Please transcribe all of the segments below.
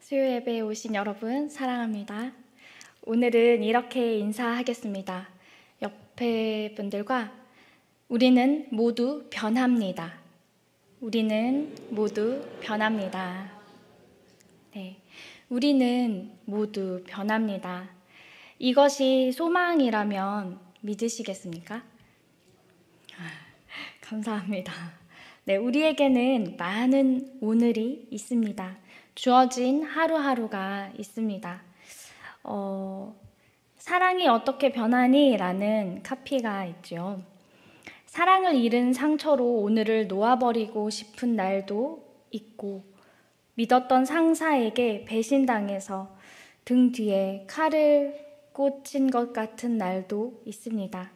수요 예배에 오신 여러분 사랑합니다. 오늘은 이렇게 인사하겠습니다. 옆에 분들과 우리는 모두 변합니다. 우리는 모두 변합니다. 네, 우리는 모두 변합니다. 이것이 소망이라면 믿으시겠습니까? 감사합니다. 네, 우리에게는 많은 오늘이 있습니다. 주어진 하루하루가 있습니다. 사랑이 어떻게 변하니? 라는 카피가 있죠. 사랑을 잃은 상처로 오늘을 놓아버리고 싶은 날도 있고, 믿었던 상사에게 배신당해서 등 뒤에 칼을 꽂힌 것 같은 날도 있습니다.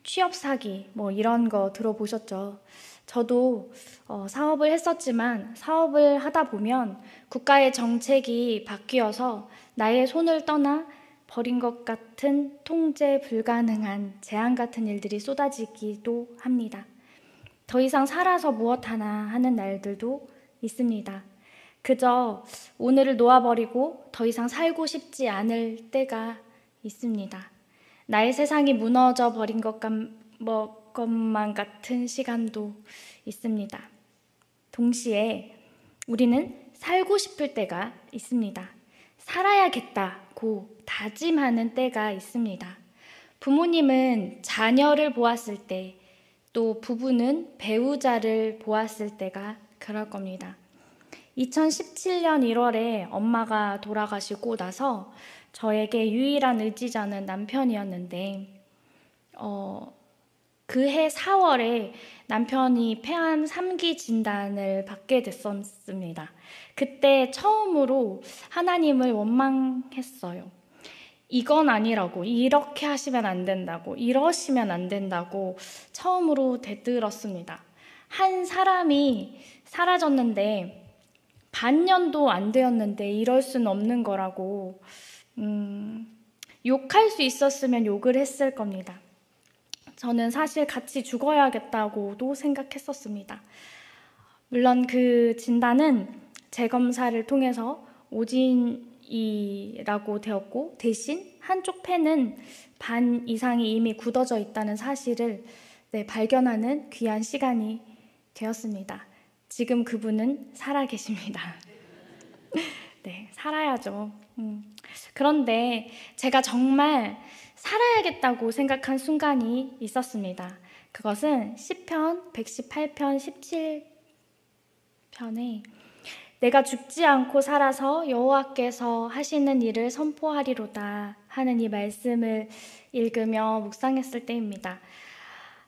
취업 사기, 이런 거 들어보셨죠? 저도 사업을 했었지만 사업을 하다 보면 국가의 정책이 바뀌어서 나의 손을 떠나 버린 것 같은 통제 불가능한 재앙 같은 일들이 쏟아지기도 합니다. 더 이상 살아서 무엇 하나 하는 날들도 있습니다. 그저 오늘을 놓아버리고 더 이상 살고 싶지 않을 때가 있습니다. 나의 세상이 무너져 버린 것만 같은 시간도 있습니다. 동시에 우리는 살고 싶을 때가 있습니다. 살아야겠다고 다짐하는 때가 있습니다. 부모님은 자녀를 보았을 때, 또 부부는 배우자를 보았을 때가 그럴 겁니다. 2017년 1월에 엄마가 돌아가시고 나서 저에게 유일한 의지자는 남편이었는데 그해 4월에 남편이 폐암 3기 진단을 받게 됐었습니다. 그때 처음으로 하나님을 원망했어요. 이건 아니라고, 이렇게 하시면 안 된다고, 이러시면 안 된다고 처음으로 대들었습니다. 한 사람이 사라졌는데 반년도 안 되었는데 이럴 수는 없는 거라고 욕할 수 있었으면 욕을 했을 겁니다. 저는 사실 같이 죽어야겠다고도 생각했었습니다. 물론 그 진단은 재검사를 통해서 오진이라고 되었고, 대신 한쪽 폐는 반 이상이 이미 굳어져 있다는 사실을 발견하는 귀한 시간이 되었습니다. 지금 그분은 살아계십니다. 네, 살아야죠. 그런데 제가 정말 살아야겠다고 생각한 순간이 있었습니다. 그것은 시편 118편 17편에 내가 죽지 않고 살아서 여호와께서 하시는 일을 선포하리로다 하는 이 말씀을 읽으며 묵상했을 때입니다.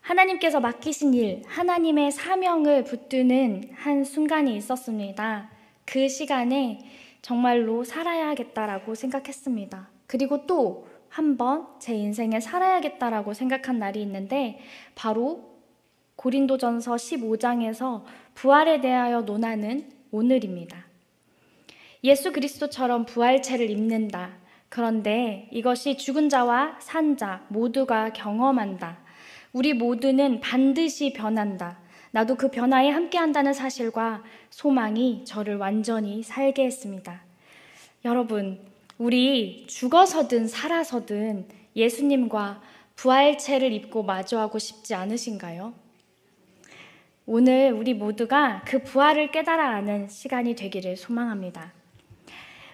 하나님께서 맡기신 일, 하나님의 사명을 붙드는 한 순간이 있었습니다. 그 시간에 정말로 살아야겠다라고 생각했습니다. 그리고 또 한 번 제 인생에 살아야겠다라고 생각한 날이 있는데, 바로 고린도전서 15장에서 부활에 대하여 논하는 오늘입니다. 예수 그리스도처럼 부활체를 입는다. 그런데 이것이 죽은 자와 산 자 모두가 경험한다. 우리 모두는 반드시 변한다. 나도 그 변화에 함께한다는 사실과 소망이 저를 완전히 살게 했습니다. 여러분, 우리 죽어서든 살아서든 예수님과 부활체를 입고 마주하고 싶지 않으신가요? 오늘 우리 모두가 그 부활을 깨달아 아는 시간이 되기를 소망합니다.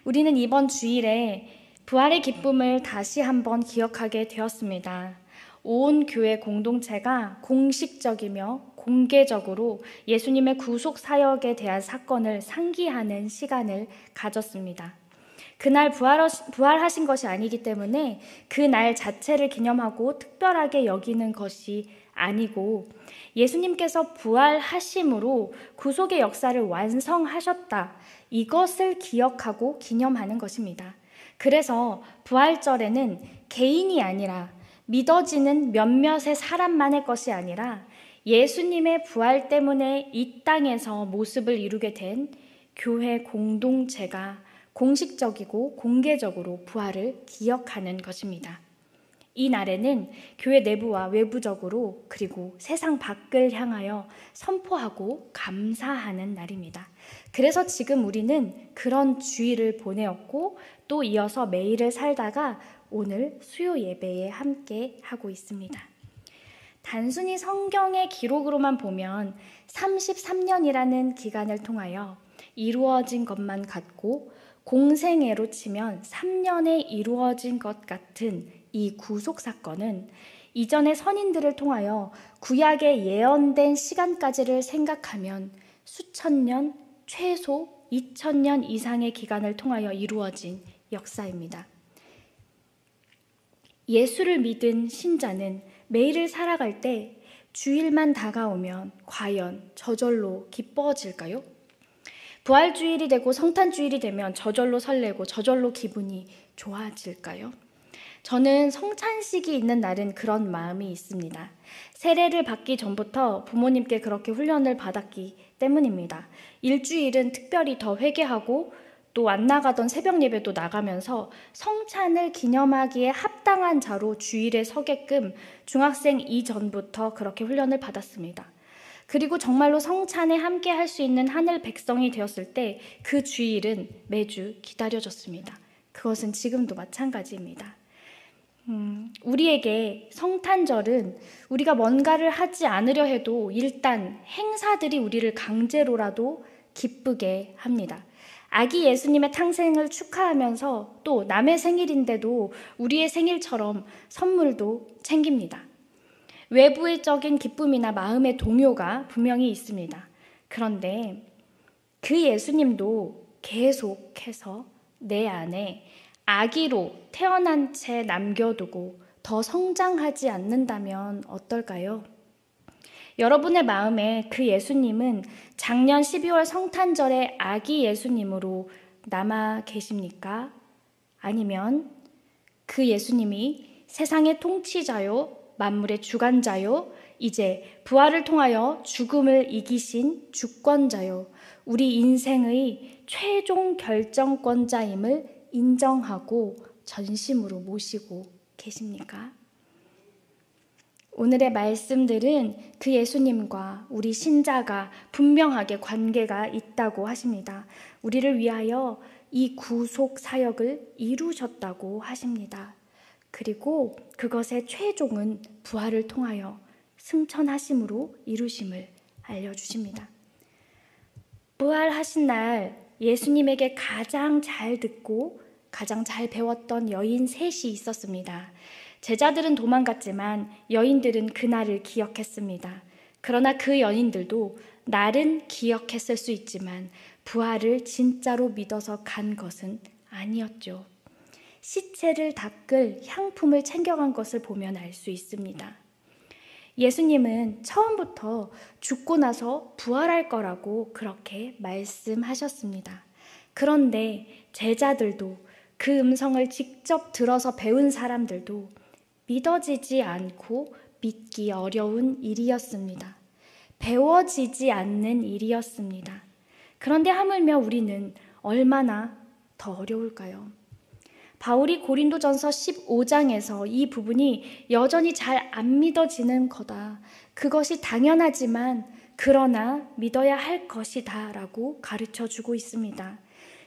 우리는 이번 주일에 부활의 기쁨을 다시 한번 기억하게 되었습니다. 온 교회 공동체가 공식적이며 공개적으로 예수님의 구속 사역에 대한 사건을 상기하는 시간을 가졌습니다. 그날 부활하신 것이 아니기 때문에 그날 자체를 기념하고 특별하게 여기는 것이 아니고, 예수님께서 부활하심으로 구속의 역사를 완성하셨다, 이것을 기억하고 기념하는 것입니다. 그래서 부활절에는 개인이 아니라, 믿어지는 몇몇의 사람만의 것이 아니라 예수님의 부활 때문에 이 땅에서 모습을 이루게 된 교회 공동체가 공식적이고 공개적으로 부활을 기억하는 것입니다. 이 날에는 교회 내부와 외부적으로, 그리고 세상 밖을 향하여 선포하고 감사하는 날입니다. 그래서 지금 우리는 그런 주일을 보내었고 또 이어서 매일을 살다가 오늘 수요 예배에 함께 하고 있습니다. 단순히 성경의 기록으로만 보면 33년이라는 기간을 통하여 이루어진 것만 같고 공생애로 치면 3년에 이루어진 것 같은 이 구속 사건은 이전의 선인들을 통하여 구약에 예언된 시간까지를 생각하면 수천 년, 최소 2000년 이상의 기간을 통하여 이루어진 역사입니다. 예수를 믿은 신자는 매일을 살아갈 때 주일만 다가오면 과연 저절로 기뻐질까요? 부활주일이 되고 성탄주일이 되면 저절로 설레고 저절로 기분이 좋아질까요? 저는 성찬식이 있는 날은 그런 마음이 있습니다. 세례를 받기 전부터 부모님께 그렇게 훈련을 받았기 때문입니다. 일주일은 특별히 더 회개하고 또 안 나가던 새벽 예배도 나가면서 성찬을 기념하기에 합당한 자로 주일에 서게끔 중학생 이전부터 그렇게 훈련을 받았습니다. 그리고 정말로 성찬에 함께 할 수 있는 하늘 백성이 되었을 때 그 주일은 매주 기다려졌습니다. 그것은 지금도 마찬가지입니다. 우리에게 성탄절은 우리가 뭔가를 하지 않으려 해도 일단 행사들이 우리를 강제로라도 기쁘게 합니다. 아기 예수님의 탄생을 축하하면서 또 남의 생일인데도 우리의 생일처럼 선물도 챙깁니다. 외부적인 기쁨이나 마음의 동요가 분명히 있습니다. 그런데 그 예수님도 계속해서 내 안에 아기로 태어난 채 남겨두고 더 성장하지 않는다면 어떨까요? 여러분의 마음에 그 예수님은 작년 12월 성탄절의 아기 예수님으로 남아 계십니까? 아니면 그 예수님이 세상의 통치자요, 만물의 주관자요, 이제 부활을 통하여 죽음을 이기신 주권자요, 우리 인생의 최종 결정권자임을 인정하고 전심으로 모시고 계십니까? 오늘의 말씀들은 그 예수님과 우리 신자가 분명하게 관계가 있다고 하십니다. 우리를 위하여 이 구속 사역을 이루셨다고 하십니다. 그리고 그것의 최종은 부활을 통하여 승천하심으로 이루심을 알려주십니다. 부활하신 날 예수님에게 가장 잘 듣고 가장 잘 배웠던 여인 셋이 있었습니다. 제자들은 도망갔지만 여인들은 그날을 기억했습니다. 그러나 그 여인들도 날은 기억했을 수 있지만 부활을 진짜로 믿어서 간 것은 아니었죠. 시체를 닦을 향품을 챙겨간 것을 보면 알 수 있습니다. 예수님은 처음부터 죽고 나서 부활할 거라고 그렇게 말씀하셨습니다. 그런데 제자들도 그 음성을 직접 들어서 배운 사람들도 믿어지지 않고 믿기 어려운 일이었습니다. 배워지지 않는 일이었습니다. 그런데 하물며 우리는 얼마나 더 어려울까요? 바울이 고린도전서 15장에서 이 부분이 여전히 잘 안 믿어지는 거다. 그것이 당연하지만 그러나 믿어야 할 것이다 라고 가르쳐주고 있습니다.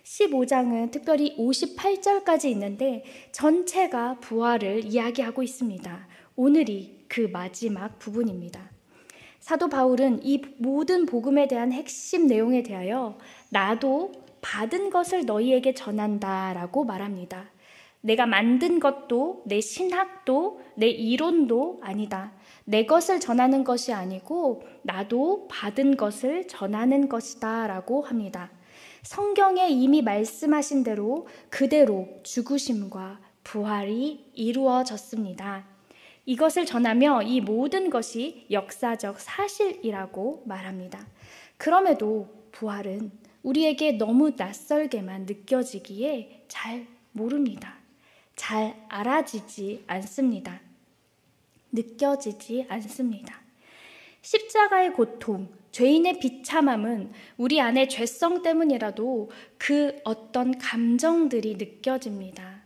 15장은 특별히 58절까지 있는데 전체가 부활을 이야기하고 있습니다. 오늘이 그 마지막 부분입니다. 사도 바울은 이 모든 복음에 대한 핵심 내용에 대하여 나도 받은 것을 너희에게 전한다 라고 말합니다. 내가 만든 것도 내 신학도 내 이론도 아니다. 내 것을 전하는 것이 아니고 나도 받은 것을 전하는 것이다 라고 합니다. 성경에 이미 말씀하신 대로 그대로 죽으심과 부활이 이루어졌습니다. 이것을 전하며 이 모든 것이 역사적 사실이라고 말합니다. 그럼에도 부활은 우리에게 너무 낯설게만 느껴지기에 잘 모릅니다. 잘 알아지지 않습니다. 느껴지지 않습니다. 십자가의 고통, 죄인의 비참함은 우리 안에 죄성 때문이라도 그 어떤 감정들이 느껴집니다.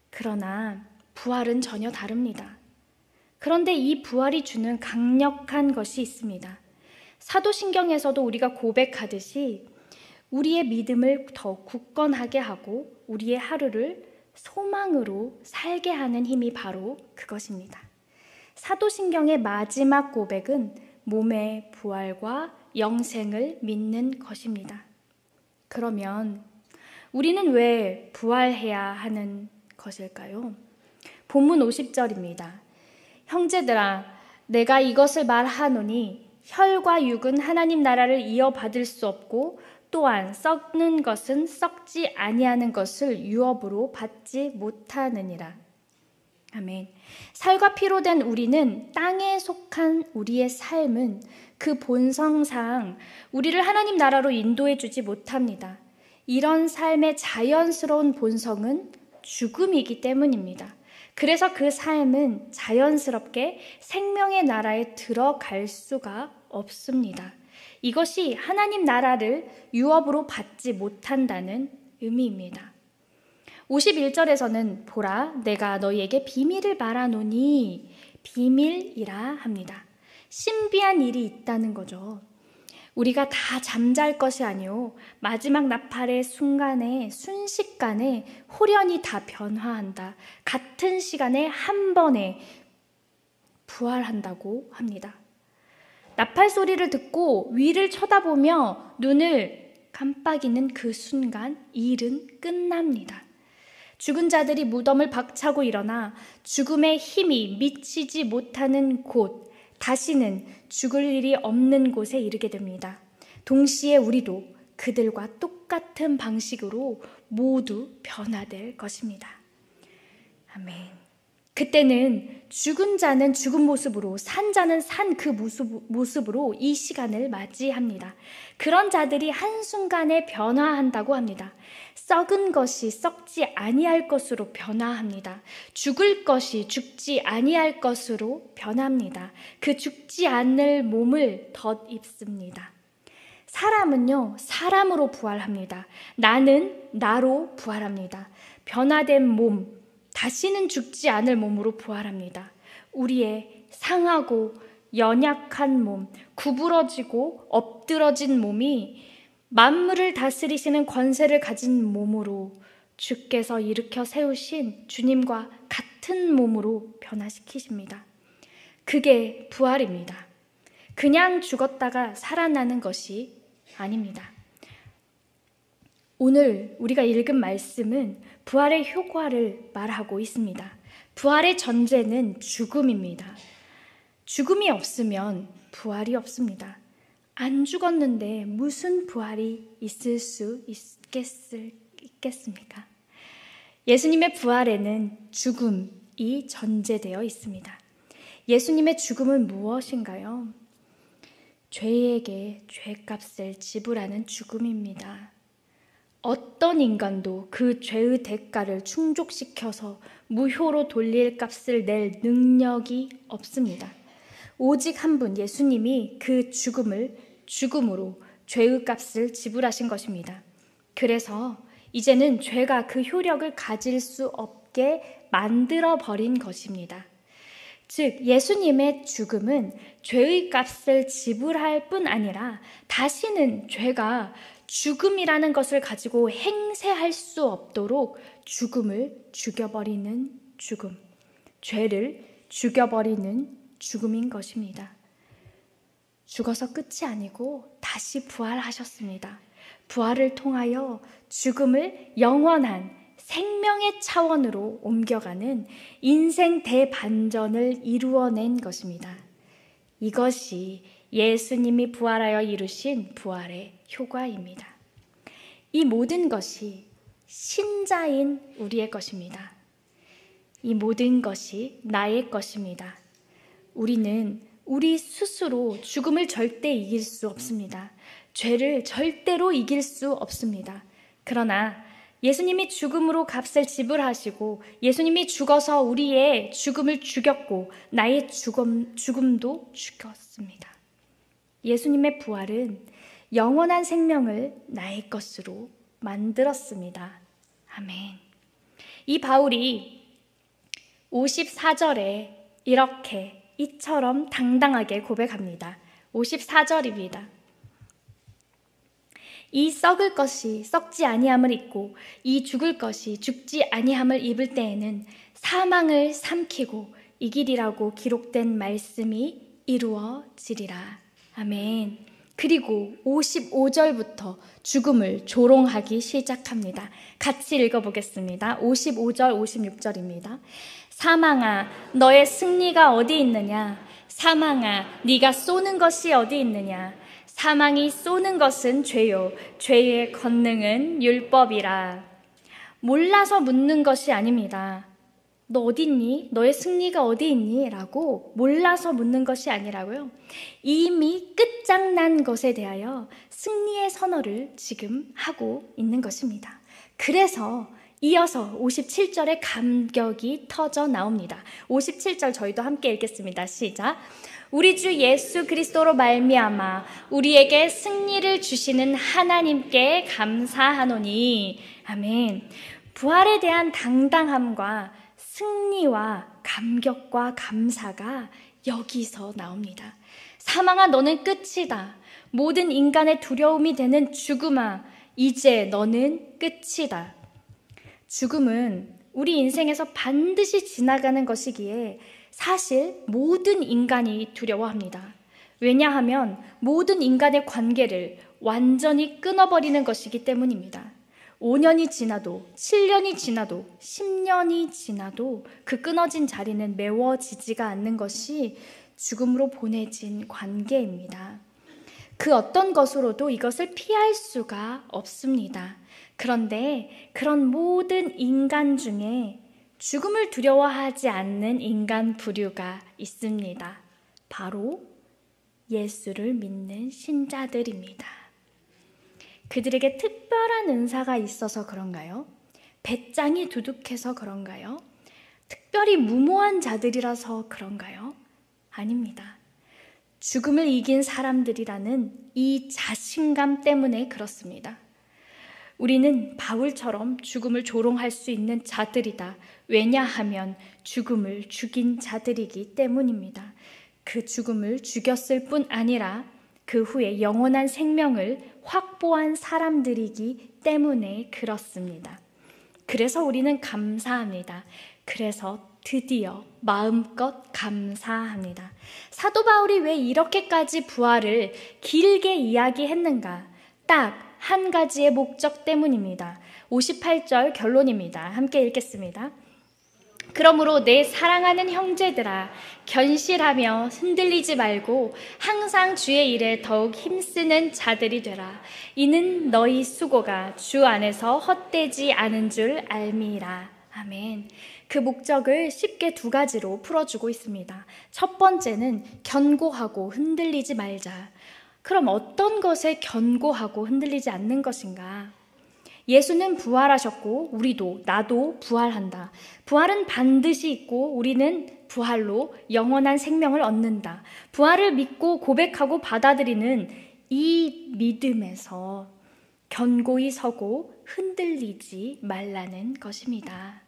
그러나 부활은 전혀 다릅니다. 그런데 이 부활이 주는 강력한 것이 있습니다. 사도신경에서도 우리가 고백하듯이 우리의 믿음을 더 굳건하게 하고 우리의 하루를 소망으로 살게 하는 힘이 바로 그것입니다. 사도신경의 마지막 고백은 몸의 부활과 영생을 믿는 것입니다. 그러면 우리는 왜 부활해야 하는 것일까요? 본문 50절입니다. 형제들아, 내가 이것을 말하노니 혈과 육은 하나님 나라를 이어받을 수 없고 또한 썩는 것은 썩지 아니하는 것을 유업으로 받지 못하느니라. 아멘. 살과 피로 된 우리는 땅에 속한 우리의 삶은 그 본성상 우리를 하나님 나라로 인도해 주지 못합니다. 이런 삶의 자연스러운 본성은 죽음이기 때문입니다. 그래서 그 삶은 자연스럽게 생명의 나라에 들어갈 수가 없습니다. 이것이 하나님 나라를 유업으로 받지 못한다는 의미입니다. 51절에서는 보라, 내가 너희에게 비밀을 말하노니 비밀이라 합니다. 신비한 일이 있다는 거죠. 우리가 다 잠잘 것이 아니오 마지막 나팔의 순간에 순식간에 홀연히 다 변화한다. 같은 시간에 한 번에 부활한다고 합니다. 나팔 소리를 듣고 위를 쳐다보며 눈을 깜빡이는 그 순간 일은 끝납니다. 죽은 자들이 무덤을 박차고 일어나 죽음의 힘이 미치지 못하는 곳, 다시는 죽을 일이 없는 곳에 이르게 됩니다. 동시에 우리도 그들과 똑같은 방식으로 모두 변화될 것입니다. 아멘. 그때는 죽은 자는 죽은 모습으로, 산 자는 산 그 모습으로 이 시간을 맞이합니다. 그런 자들이 한순간에 변화한다고 합니다. 썩은 것이 썩지 아니할 것으로 변화합니다. 죽을 것이 죽지 아니할 것으로 변합니다. 그 죽지 않을 몸을 덧입습니다. 사람은요, 사람으로 부활합니다. 나는 나로 부활합니다. 변화된 몸, 다시는 죽지 않을 몸으로 부활합니다. 우리의 상하고 연약한 몸, 구부러지고 엎드러진 몸이 만물을 다스리시는 권세를 가진 몸으로 주께서 일으켜 세우신 주님과 같은 몸으로 변화시키십니다. 그게 부활입니다. 그냥 죽었다가 살아나는 것이 아닙니다. 오늘 우리가 읽은 말씀은 부활의 효과를 말하고 있습니다. 부활의 전제는 죽음입니다. 죽음이 없으면 부활이 없습니다. 안 죽었는데 무슨 부활이 있을 수 있겠습니까? 예수님의 부활에는 죽음이 전제되어 있습니다. 예수님의 죽음은 무엇인가요? 죄에게 죄값을 지불하는 죽음입니다. 어떤 인간도 그 죄의 대가를 충족시켜서 무효로 돌릴 값을 낼 능력이 없습니다. 오직 한 분, 예수님이 그 죽음으로 죄의 값을 지불하신 것입니다. 그래서 이제는 죄가 그 효력을 가질 수 없게 만들어버린 것입니다. 즉, 예수님의 죽음은 죄의 값을 지불할 뿐 아니라 다시는 죄가 죽음이라는 것을 가지고 행세할 수 없도록 죽음을 죽여버리는 죽음, 죄를 죽여버리는 죽음인 것입니다. 죽어서 끝이 아니고 다시 부활하셨습니다. 부활을 통하여 죽음을 영원한 생명의 차원으로 옮겨가는 인생 대반전을 이루어낸 것입니다. 이것이 예수님이 부활하여 이루신 부활의 효과입니다. 이 모든 것이 신자인 우리의 것입니다. 이 모든 것이 나의 것입니다. 우리는 우리 스스로 죽음을 절대 이길 수 없습니다. 죄를 절대로 이길 수 없습니다. 그러나 예수님이 죽음으로 값을 지불하시고 예수님이 죽어서 우리의 죽음을 죽였고 나의 죽음도 죽였습니다. 예수님의 부활은 영원한 생명을 나의 것으로 만들었습니다. 아멘. 이 바울이 54절에 이렇게 이처럼 당당하게 고백합니다. 54절입니다. 이 썩을 것이 썩지 아니함을 입고 이 죽을 것이 죽지 아니함을 입을 때에는 사망을 삼키고 이기리라고 기록된 말씀이 이루어지리라. 아멘. 그리고 55절부터 죽음을 조롱하기 시작합니다. 같이 읽어보겠습니다. 55절, 56절입니다. 사망아, 너의 승리가 어디 있느냐? 사망아, 네가 쏘는 것이 어디 있느냐? 사망이 쏘는 것은 죄요, 죄의 권능은 율법이라. 몰라서 묻는 것이 아닙니다. 너 어디 있니? 너의 승리가 어디 있니? 라고 몰라서 묻는 것이 아니라고요. 이미 끝장난 것에 대하여 승리의 선언을 지금 하고 있는 것입니다. 그래서 이어서 57절에 감격이 터져 나옵니다. 57절 저희도 함께 읽겠습니다. 시작. 우리 주 예수 그리스도로 말미암아 우리에게 승리를 주시는 하나님께 감사하노니. 아멘. 부활에 대한 당당함과 승리와 감격과 감사가 여기서 나옵니다. 사망아, 너는 끝이다. 모든 인간의 두려움이 되는 죽음아, 이제 너는 끝이다. 죽음은 우리 인생에서 반드시 지나가는 것이기에 사실 모든 인간이 두려워합니다. 왜냐하면 모든 인간의 관계를 완전히 끊어버리는 것이기 때문입니다. 5년이 지나도 7년이 지나도 10년이 지나도 그 끊어진 자리는 메워지지가 않는 것이 죽음으로 보내진 관계입니다. 그 어떤 것으로도 이것을 피할 수가 없습니다. 그런데 그런 모든 인간 중에 죽음을 두려워하지 않는 인간 부류가 있습니다. 바로 예수를 믿는 신자들입니다. 그들에게 특별한 은사가 있어서 그런가요? 배짱이 두둑해서 그런가요? 특별히 무모한 자들이라서 그런가요? 아닙니다. 죽음을 이긴 사람들이라는 이 자신감 때문에 그렇습니다. 우리는 바울처럼 죽음을 조롱할 수 있는 자들이다. 왜냐하면 죽음을 죽인 자들이기 때문입니다. 그 죽음을 죽였을 뿐 아니라 그 후에 영원한 생명을 확보한 사람들이기 때문에 그렇습니다. 그래서 우리는 감사합니다. 그래서 드디어 마음껏 감사합니다. 사도 바울이 왜 이렇게까지 부활을 길게 이야기했는가? 딱 한 가지의 목적 때문입니다. 58절 결론입니다. 함께 읽겠습니다. 그러므로 내 사랑하는 형제들아, 견실하며 흔들리지 말고 항상 주의 일에 더욱 힘쓰는 자들이 되라. 이는 너희 수고가 주 안에서 헛되지 않은 줄 알미라. 아멘. 그 목적을 쉽게 두 가지로 풀어주고 있습니다. 첫 번째는 견고하고 흔들리지 말자. 그럼 어떤 것에 견고하고 흔들리지 않는 것인가? 예수는 부활하셨고 우리도 나도 부활한다. 부활은 반드시 있고 우리는 부활로 영원한 생명을 얻는다. 부활을 믿고 고백하고 받아들이는 이 믿음에서 견고히 서고 흔들리지 말라는 것입니다.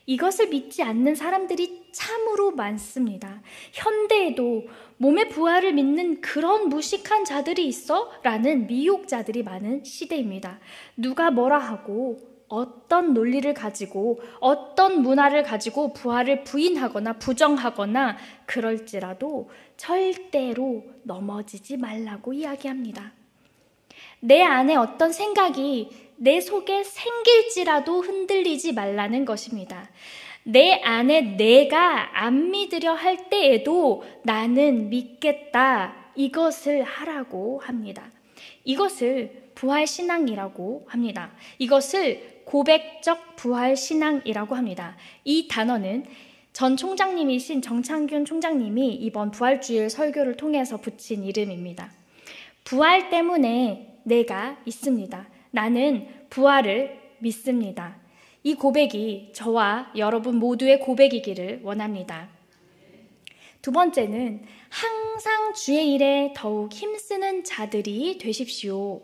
이것을 믿지 않는 사람들이 참으로 많습니다. 현대에도 몸의 부활을 믿는 그런 무식한 자들이 있어? 라는 미혹자들이 많은 시대입니다. 누가 뭐라 하고 어떤 논리를 가지고 어떤 문화를 가지고 부활을 부인하거나 부정하거나 그럴지라도 절대로 넘어지지 말라고 이야기합니다. 내 안에 어떤 생각이 내 속에 생길지라도 흔들리지 말라는 것입니다. 내 안에 내가 안 믿으려 할 때에도 나는 믿겠다. 이것을 하라고 합니다. 이것을 부활신앙이라고 합니다. 이것을 고백적 부활신앙이라고 합니다. 이 단어는 전 총장님이신 정창균 총장님이 이번 부활주일 설교를 통해서 붙인 이름입니다. 부활 때문에 내가 있습니다. 나는 부활을 믿습니다. 이 고백이 저와 여러분 모두의 고백이기를 원합니다. 두 번째는 항상 주의 일에 더욱 힘쓰는 자들이 되십시오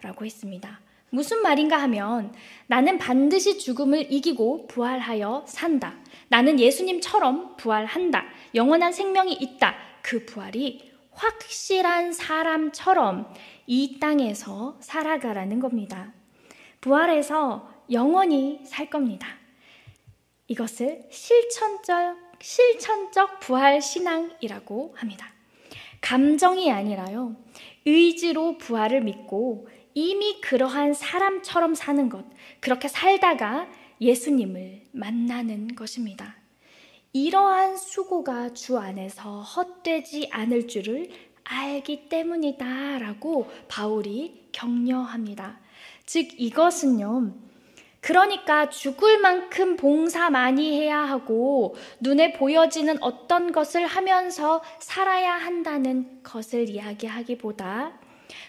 라고 했습니다. 무슨 말인가 하면 나는 반드시 죽음을 이기고 부활하여 산다. 나는 예수님처럼 부활한다. 영원한 생명이 있다. 그 부활이 확실한 사람처럼 이 땅에서 살아가라는 겁니다. 부활해서 영원히 살 겁니다. 이것을 실천적 부활 신앙이라고 합니다. 감정이 아니라요, 의지로 부활을 믿고 이미 그러한 사람처럼 사는 것, 그렇게 살다가 예수님을 만나는 것입니다. 이러한 수고가 주 안에서 헛되지 않을 줄을 알기 때문이다 라고 바울이 격려합니다. 즉 이것은요, 그러니까 죽을 만큼 봉사 많이 해야 하고 눈에 보여지는 어떤 것을 하면서 살아야 한다는 것을 이야기하기보다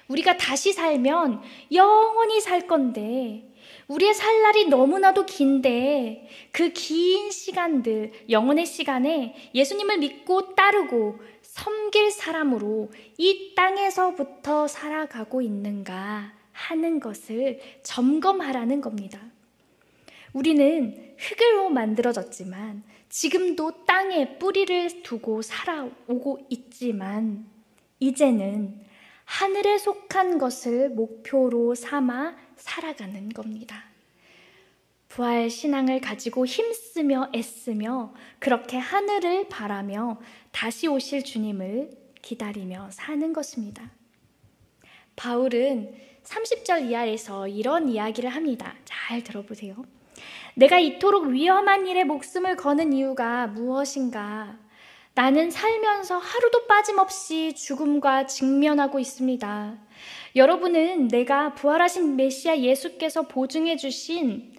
우리가 다시 살면 영원히 살 건데 우리의 살 날이 너무나도 긴데 그 긴 시간들, 영원의 시간에 예수님을 믿고 따르고 섬길 사람으로 이 땅에서부터 살아가고 있는가 하는 것을 점검하라는 겁니다. 우리는 흙으로 만들어졌지만 지금도 땅에 뿌리를 두고 살아오고 있지만 이제는 하늘에 속한 것을 목표로 삼아 살아가는 겁니다. 부활 신앙을 가지고 힘쓰며 애쓰며 그렇게 하늘을 바라며 다시 오실 주님을 기다리며 사는 것입니다. 바울은 30절 이하에서 이런 이야기를 합니다. 잘 들어보세요. 내가 이토록 위험한 일에 목숨을 거는 이유가 무엇인가? 나는 살면서 하루도 빠짐없이 죽음과 직면하고 있습니다. 여러분은 내가 부활하신 메시아 예수께서 보증해 주신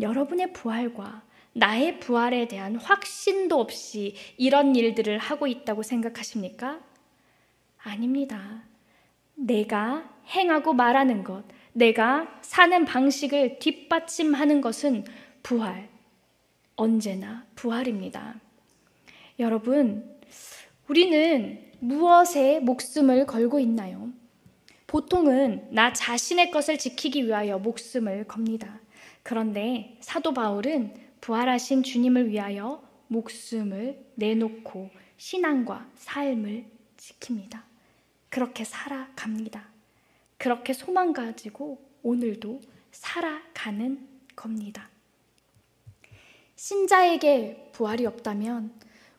여러분의 부활과 나의 부활에 대한 확신도 없이 이런 일들을 하고 있다고 생각하십니까? 아닙니다. 내가 행하고 말하는 것, 내가 사는 방식을 뒷받침하는 것은 부활, 언제나 부활입니다. 여러분, 우리는 무엇에 목숨을 걸고 있나요? 보통은 나 자신의 것을 지키기 위하여 목숨을 겁니다. 그런데 사도 바울은 부활하신 주님을 위하여 목숨을 내놓고 신앙과 삶을 지킵니다. 그렇게 살아갑니다. 그렇게 소망 가지고 오늘도 살아가는 겁니다. 신자에게 부활이 없다면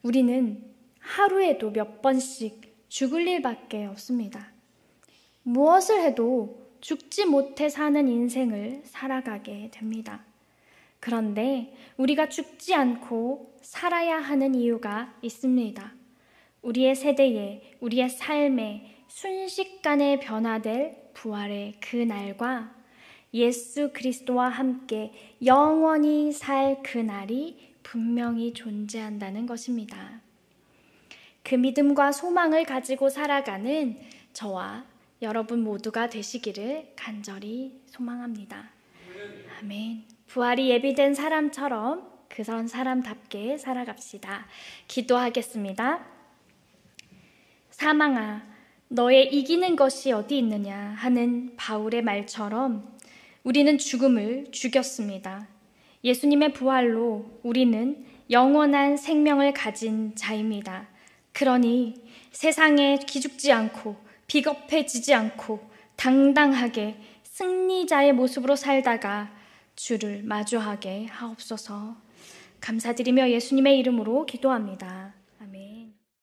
우리는 하루에도 몇 번씩 죽을 일밖에 없습니다. 무엇을 해도 죽지 못해 사는 인생을 살아가게 됩니다. 그런데 우리가 죽지 않고 살아야 하는 이유가 있습니다. 우리의 세대에, 우리의 삶에 순식간에 변화될 부활의 그 날과 예수 그리스도와 함께 영원히 살 그 날이 분명히 존재한다는 것입니다. 그 믿음과 소망을 가지고 살아가는 저와 여러분 모두가 되시기를 간절히 소망합니다. 아멘. 부활이 예비된 사람처럼 그런 사람답게 살아갑시다. 기도하겠습니다. 사망아, 너의 이기는 것이 어디 있느냐 하는 바울의 말처럼 우리는 죽음을 죽였습니다. 예수님의 부활로 우리는 영원한 생명을 가진 자입니다. 그러니 세상에 기죽지 않고 비겁해지지 않고 당당하게 승리자의 모습으로 살다가 주를 마주하게 하옵소서. 감사드리며 예수님의 이름으로 기도합니다.